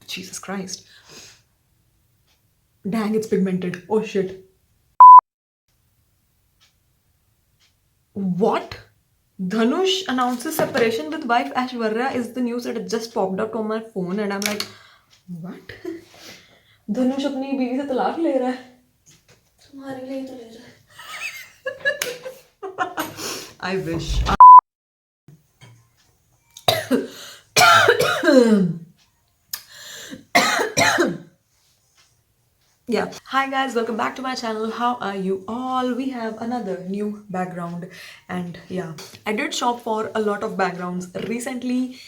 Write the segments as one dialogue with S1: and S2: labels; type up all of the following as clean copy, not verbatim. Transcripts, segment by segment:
S1: Jesus Christ. Dang, it's pigmented. Oh shit. What? Dhanush announces separation with wife Aishwarya is the news that it just popped up on my phone and I'm like, what? धनुष अपनी बीवी से तलाक ले रहा है तुम्हारे लिए तो ले रहा है I wish. Yeah. Hi guys, welcome back to my channel. How are you all? We have another new background and yeah, I did shop for a lot of backgrounds recently,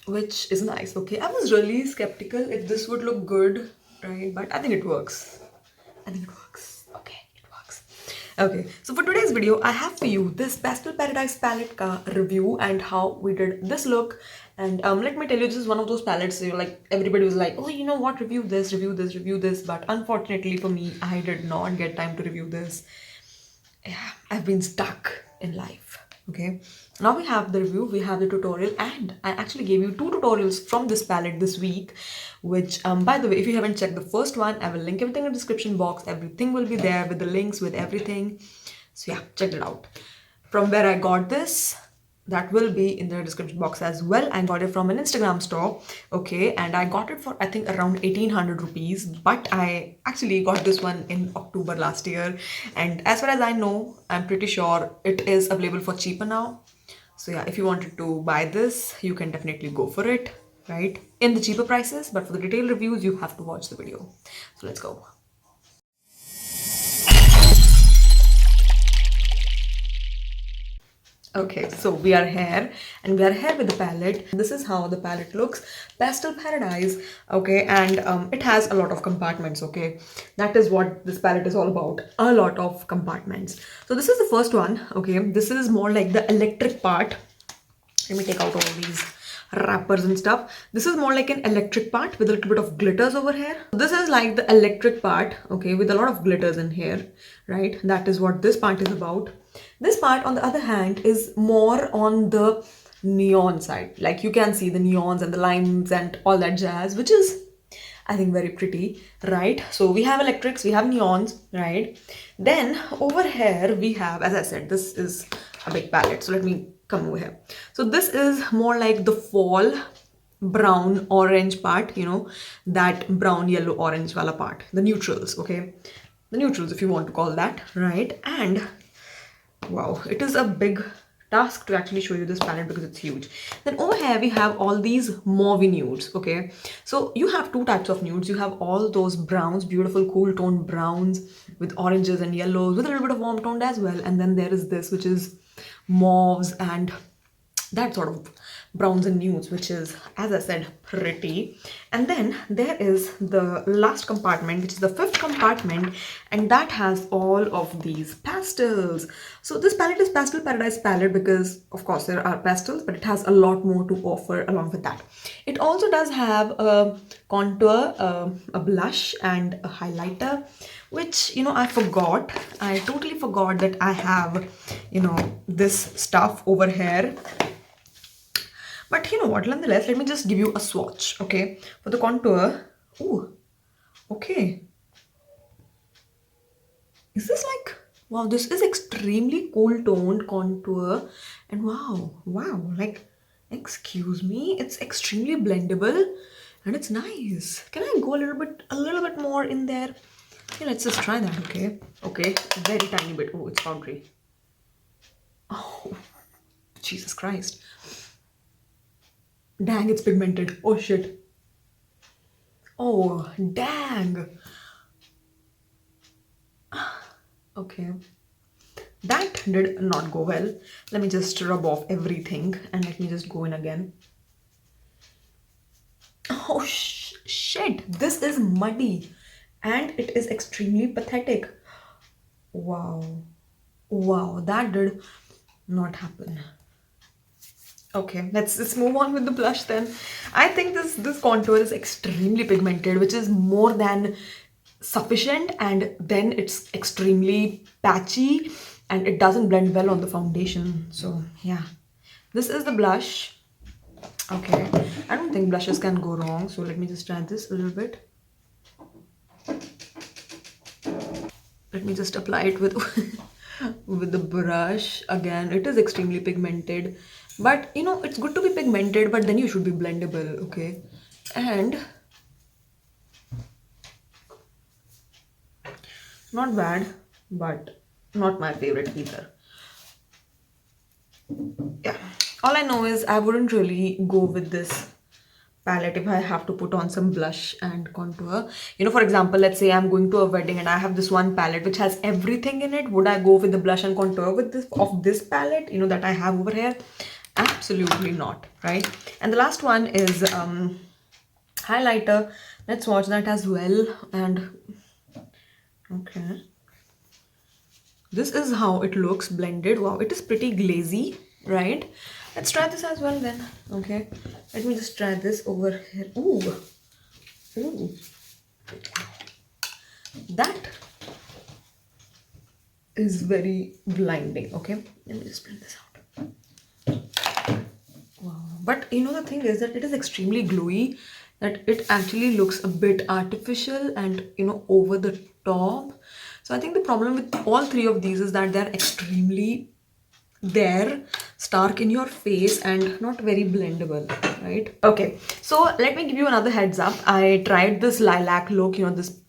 S1: which is nice. Okay, I was really skeptical if this would look good, right? But I think it works. I think it works. Okay, it works. Okay, so for today's video, I have for you this Pastel Paradise palette ka review and how we did this look. And let me tell you, this is one of those palettes, you know, like everybody was like, oh, you know what, review this, review this, review this. But unfortunately for me, I did not get time to review this. Yeah, I've been stuck in life. Okay, now we have the review, we have the tutorial, and I actually gave you 2 tutorials from this palette this week, which by the way, if you haven't checked the first one, I will link everything in the description box. Everything will be there with the links, with everything. So yeah, check it out. From where I got this, that will be in the description box as well. I got it from an Instagram store, okay, and I got it for I think around 1800 rupees, but I actually got this one in October last year, and as far as I know, I'm pretty sure it is available for cheaper now. So yeah, if you wanted to buy this, you can definitely go for it, right, in the cheaper prices. But for the detailed reviews, you have to watch the video. So let's go. Okay, so we are here and we are here with the palette. This is how the palette looks. Pastel Paradise, okay, and it has a lot of compartments, okay. That is what this palette is all about, a lot of compartments. So this is the first one, okay. This is more like the electric part. Let me take out all these wrappers and stuff. This is more like an electric part with a little bit of glitters over here. This is like the electric part, okay, with a lot of glitters in here, right? That is what this part is about. This part, on the other hand, is more on the neon side. Like you can see the neons and the lines and all that jazz, which is, I think, very pretty, right? So we have electrics, we have neons, right? Then over here we have, as I said, this is a big palette. So let me come over here. So this is more like the fall brown orange part, you know, that brown yellow orange wala part, the neutrals, okay, the neutrals if you want to call that, right? And wow, it is a big task to actually show you this palette because it's huge. Then over here we have all these mauve nudes, okay. So you have 2 types of nudes. You have all those browns, beautiful cool toned browns with oranges and yellows with a little bit of warm toned as well, and then there is this which is mauves and that sort of browns and nudes, which is, as I said, pretty. And then there is the last compartment, which is the 5th compartment, and that has all of these pastels. So this palette is Pastel Paradise palette because of course there are pastels, but it has a lot more to offer along with that. It also does have a contour, a blush and a highlighter, which, you know, I totally forgot that I have, you know, this stuff over here. But you know what, nonetheless, let me just give you a swatch, okay? For the contour, ooh, okay. Is this like, wow, this is extremely cool toned contour. And wow, like, excuse me, it's extremely blendable and it's nice. Can I go a little bit more in there? Okay, let's just try that, okay? Okay, very tiny bit. Oh, it's powdery. Oh, Jesus Christ. Dang, it's pigmented. Oh shit. Oh, dang. Okay. That did not go well. Let me just rub off everything and let me just go in again. Oh shit. This is muddy and it is extremely pathetic. Wow. Wow, that did not happen. Okay, let's move on with the blush then. I think this contour is extremely pigmented, which is more than sufficient, and then it's extremely patchy and it doesn't blend well on the foundation. So yeah, this is the blush. Okay, I don't think blushes can go wrong, so let me just try this a little bit. Let me just apply it with with the brush. Again, it is extremely pigmented, but you know, it's good to be pigmented, but then you should be blendable, okay? And not bad, but not my favorite either. Yeah, all I know is I wouldn't really go with this palette if I have to put on some blush and contour. You know, for example, let's say I'm going to a wedding and I have this one palette which has everything in it. Would I go with the blush and contour with this palette, you know, that I have over here? Absolutely not, right? And the last one is highlighter. Let's watch that as well. And okay, this is how it looks blended. Wow, it is pretty glazy, right? Let's try this as well then. Okay, let me just try this over here. Ooh, ooh, that is very blinding. Okay, let me just blend this out. Wow, but you know, the thing is that it is extremely glowy, that it actually looks a bit artificial and, you know, over the top. So I think the problem with all three of these is that they're extremely there, stark in your face, and not very blendable, right? Okay, so let me give you another heads up. I tried this lilac look, you know, this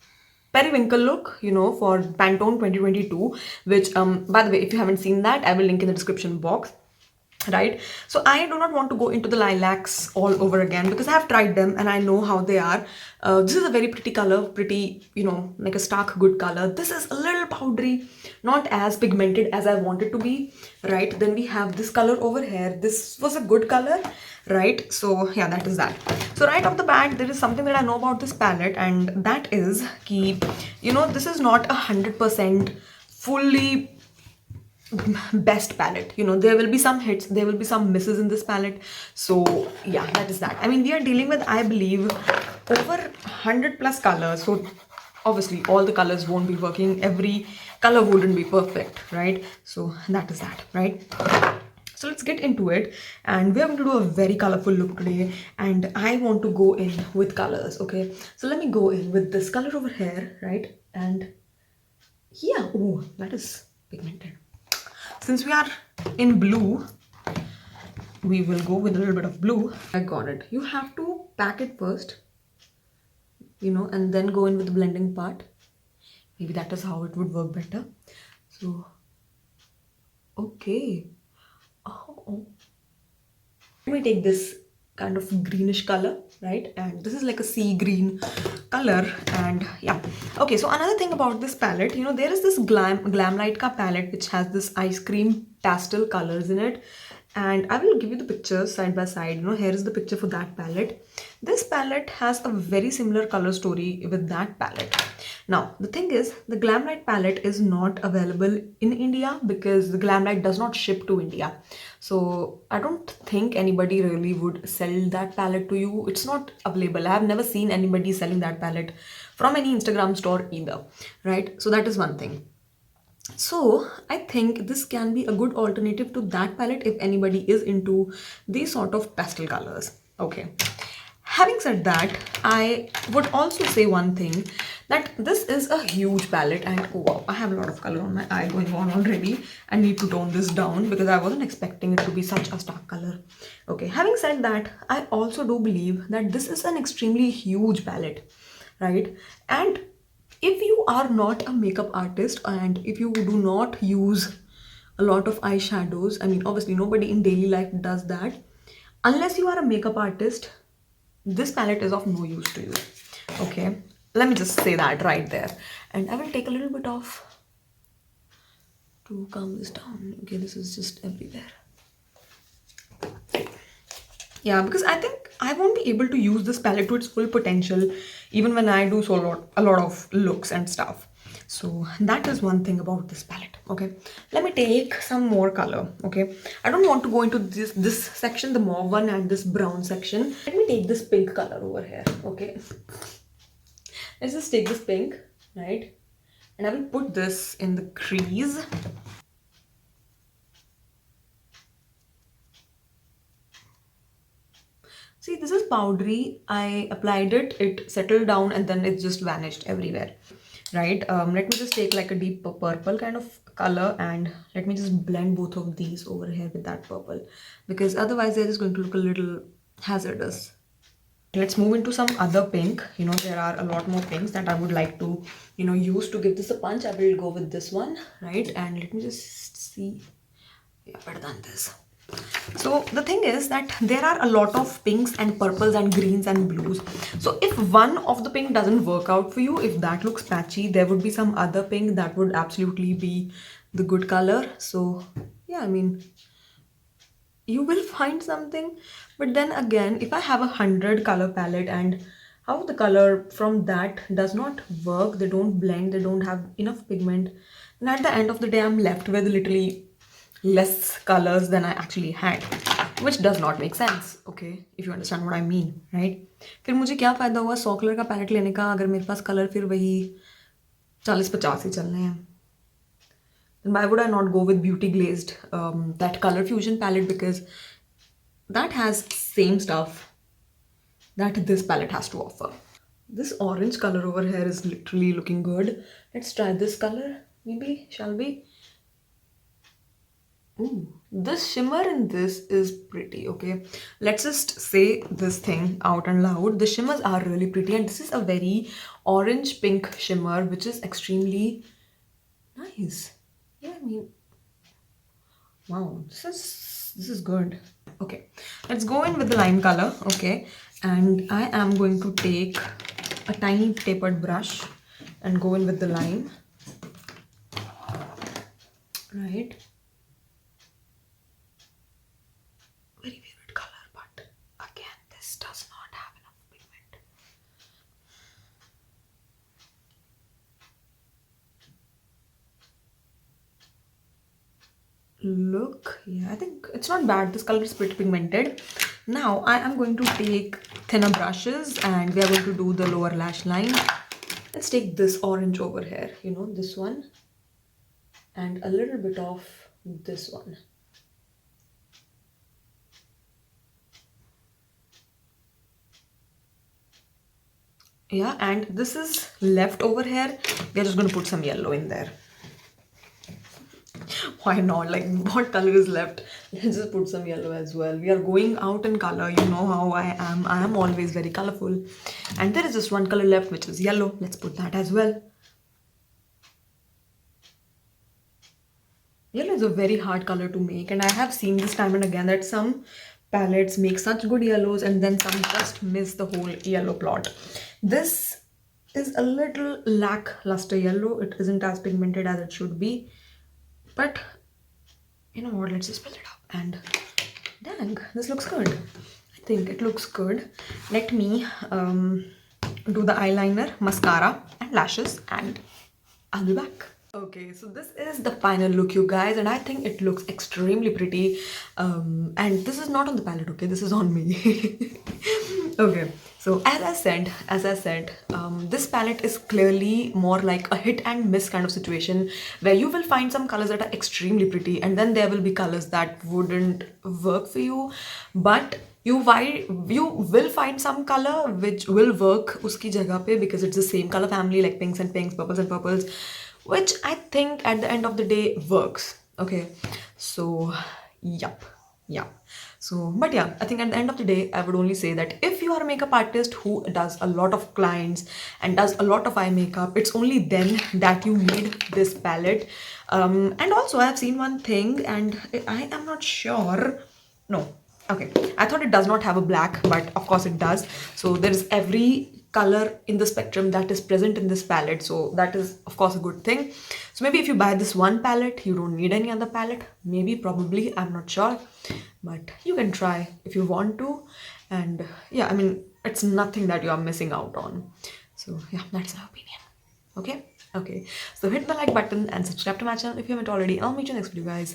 S1: periwinkle look, you know, for Pantone 2022, which by the way, if you haven't seen that, I will link in the description box, right? So I do not want to go into the lilacs all over again because I have tried them and I know how they are. This is a very pretty color, pretty, you know, like a stark good color. This is a little powdery, not as pigmented as I want it to be, right? Then we have this color over here. This was a good color, right? So yeah, that is that. So right off the bat, there is something that I know about this palette, and that is key, you know, this is not 100% fully best palette. You know, there will be some hits, there will be some misses in this palette. So yeah, that is that. I mean, we are dealing with, I believe, over 100 plus colors, so obviously all the colors won't be working, every color wouldn't be perfect, right? So that is that, right? So let's get into it, and we are going to do a very colorful look today, and I want to go in with colors. Okay, so let me go in with this color over here, right? And yeah, oh, that is pigmented. Since we are in blue, we will go with a little bit of blue. I got it. You have to pack it first, you know, and then go in with the blending part. Maybe that is how it would work better. So, okay. Oh. Let me take this kind of greenish color, right? And this is like a sea green color, and yeah. Okay, so another thing about this palette, you know, there is this Glam Light Ka palette which has this ice cream pastel colors in it, and I will give you the pictures side by side. You know, here is the picture for that palette. This palette has a very similar color story with that palette. Now, the thing is, the Glamlight palette is not available in India because the Glamlight does not ship to India. So I don't think anybody really would sell that palette to you. It's not available. I have never seen anybody selling that palette from any Instagram store either, right? So that is one thing. So I think this can be a good alternative to that palette if anybody is into these sort of pastel colors. Okay. Having said that, I would also say one thing, that this is a huge palette, and oh wow, I have a lot of color on my eye going on already. I need to tone this down because I wasn't expecting it to be such a stark color. Okay, having said that, I also do believe that this is an extremely huge palette, right? And if you are not a makeup artist and if you do not use a lot of eyeshadows, I mean, obviously nobody in daily life does that. Unless you are a makeup artist, this palette is of no use to you. Okay, let me just say that right there. And I will take a little bit off to calm this down. Okay, this is just everywhere. Yeah, because I think I won't be able to use this palette to its full potential even when I do a lot of looks and stuff. So that is one thing about this palette. Okay, let me take some more color. Okay, I don't want to go into this section, the mauve one and this brown section. Let me take this pink color over here. Okay, let's just take this pink, right? And I will put this in the crease. See, this is powdery. I applied it, it settled down, and then it just vanished everywhere. Right? Let me just take like a deep purple kind of color, and let me just blend both of these over here with that purple, because otherwise they're just going to look a little hazardous. Let's move into some other pink. You know, there are a lot more pinks that I would like to, you know, use to give this a punch. I will go with this one, right? And let me just see. Yeah, better than this. So the thing is that there are a lot of pinks and purples and greens and blues. So if one of the pink doesn't work out for you, if that looks patchy, there would be some other pink that would absolutely be the good color. So yeah, I mean, you will find something. But then again, if I have 100 color palette and how the color from that does not work, they don't blend, they don't have enough pigment, and at the end of the day I'm left with literally less colors than I actually had, which does not make sense, okay, if you understand what I mean, right? फिर मुझे क्या फ़ायदा हुआ 100 colour का palette लेने का अगर मेरे पास कलर फिर वही 40-50 ही चलने हैं? Then why would I not go with Beauty Glazed, that color fusion palette, because that has same stuff that this palette has to offer. This orange color over here is literally looking good. Let's try this color, maybe, shall we? Ooh, this shimmer in this is pretty, okay? Let's just say this thing out and loud. The shimmers are really pretty, and this is a very orange pink shimmer, which is extremely nice. Yeah, I mean, wow, this is good. Okay, let's go in with the lime color, okay? And I am going to take a tiny tapered brush and go in with the lime, right? Very favorite color, but again, this does not have enough pigment. Look, yeah, I think it's not bad. This color is pretty pigmented. Now I am going to take thinner brushes and we are going to do the lower lash line. Let's take this orange over here, you know, this one, and a little bit of this one. Yeah, and this is left over here. We are just going to put some yellow in there. Why not? Like, what color is left? Let's just put some yellow as well. We are going out in color. You know how I am. I am always very colorful. And there is just one color left, which is yellow. Let's put that as well. Yellow is a very hard color to make, and I have seen this time and again that some palettes make such good yellows and then some just miss the whole yellow plot. This is a little lackluster yellow. It isn't as pigmented as it should be, but you know what, let's just fill it up, and dang, this looks good. I think it looks good. Let me do the eyeliner, mascara and lashes, and I'll be back. Okay, so this is the final look, you guys, and I think it looks extremely pretty. And this is not on the palette, okay, this is on me. Okay, so as I said, this palette is clearly more like a hit and miss kind of situation, where you will find some colors that are extremely pretty, and then there will be colors that wouldn't work for you, but you will find some color which will work uski jagah pe, because it's the same color family, like pinks and pinks, purples and purples, which I think at the end of the day works. Okay, so yeah. So, but yeah, I think at the end of the day, I would only say that if you are a makeup artist who does a lot of clients and does a lot of eye makeup, it's only then that you need this palette. And also I have seen one thing, and I am not sure. No, okay, I thought it does not have a black, but of course it does. So there is every color in the spectrum that is present in this palette, so that is of course a good thing. So maybe if you buy this one palette, you don't need any other palette. Maybe, probably, I'm not sure, but you can try if you want to. And yeah, I mean, it's nothing that you are missing out on. So yeah, that's my opinion. Okay, so hit the like button and subscribe to my channel if you haven't already. I'll meet you next video, guys.